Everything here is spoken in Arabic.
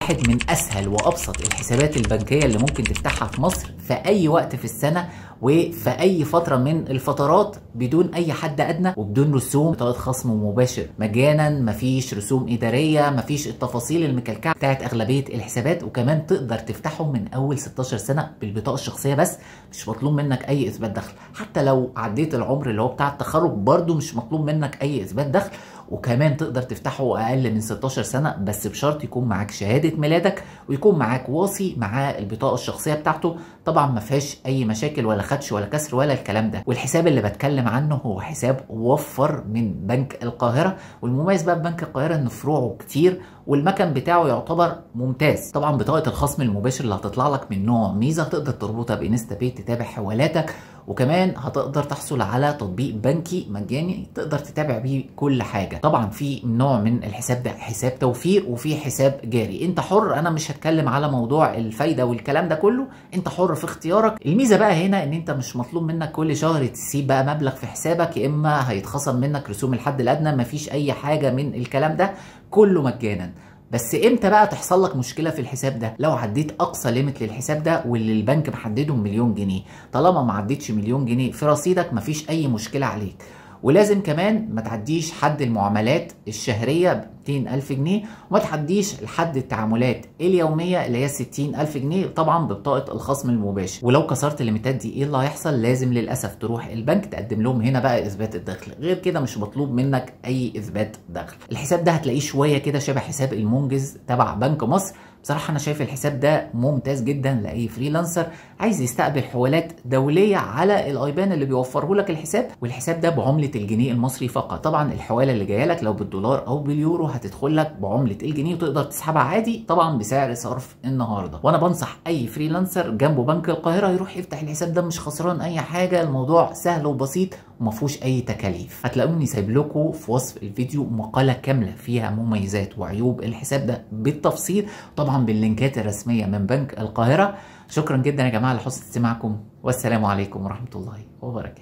واحد من اسهل وابسط الحسابات البنكيه اللي ممكن تفتحها في مصر في اي وقت في السنه وفي اي فتره من الفترات بدون اي حد ادنى وبدون رسوم، بطاقه خصم مباشر مجانا، مفيش رسوم اداريه، مفيش التفاصيل المكلكعه بتاعت اغلبيه الحسابات، وكمان تقدر تفتحهم من اول 16 سنه بالبطاقه الشخصيه بس، مش مطلوب منك اي اثبات دخل. حتى لو عديت العمر اللي هو بتاع التخرج برضو مش مطلوب منك اي اثبات دخل. وكمان تقدر تفتحه اقل من 16 سنه بس بشرط يكون معاك شهاده ميلادك ويكون معاك واصي معاه البطاقه الشخصيه بتاعته. طبعا ما فيهاش اي مشاكل ولا خدش ولا كسر ولا الكلام ده. والحساب اللي بتكلم عنه هو حساب وفر من بنك القاهره، والمميز بقى ببنك القاهره ان فروعه كتير والمكن بتاعه يعتبر ممتاز. طبعا بطاقه الخصم المباشر اللي هتطلع لك من نوع ميزه تقدر تربطها بانستا باي تتابع حوالاتك، وكمان هتقدر تحصل على تطبيق بنكي مجاني تقدر تتابع بيه كل حاجه. طبعا في نوع من الحساب ده حساب توفير وفي حساب جاري، انت حر، انا مش هتكلم على موضوع الفايده والكلام ده كله، انت حر في اختيارك. الميزه بقى هنا ان انت مش مطلوب منك كل شهر تسيب بقى مبلغ في حسابك، يا اما هيتخصم منك رسوم الحد الادنى، مفيش اي حاجه من الكلام ده، كله مجانا. بس امتى بقى تحصل لك مشكله في الحساب ده؟ لو عديت اقصى ليميت للحساب ده واللي البنك محدده مليون جنيه. طالما ما عديتش مليون جنيه في رصيدك مفيش اي مشكله عليك. ولازم كمان ما تعديش حد المعاملات الشهريه ب 200,000 جنيه، وما تعديش لحد التعاملات اليوميه اللي هي 60,000 جنيه، طبعا ببطاقه الخصم المباشر. ولو كسرت الليميتات دي ايه اللي هيحصل؟ لازم للاسف تروح البنك تقدم لهم هنا بقى اثبات الدخل، غير كده مش مطلوب منك اي اثبات دخل. الحساب ده هتلاقيه شويه كده شبه حساب المنجز تبع بنك مصر. بصراحه انا شايف الحساب ده ممتاز جدا لاي فريلانسر عايز يستقبل حوالات دوليه على الايبان اللي بيوفره لك الحساب، والحساب ده بعمله الجنيه المصري فقط. طبعا الحواله اللي جايه لك لو بالدولار او باليورو هتدخل لك بعمله الجنيه وتقدر تسحبها عادي طبعا بسعر صرف النهارده. وانا بنصح اي فريلانسر جنبه بنك القاهره يروح يفتح الحساب ده، مش خسران اي حاجه، الموضوع سهل وبسيط وما فيهوش اي تكاليف. هتلاقوني سايب لكم في وصف الفيديو مقاله كامله فيها مميزات وعيوب الحساب ده بالتفصيل، طبعا باللينكات الرسميه من بنك القاهره. شكرا جدا يا جماعه لحسن استماعكم، والسلام عليكم ورحمه الله وبركاته.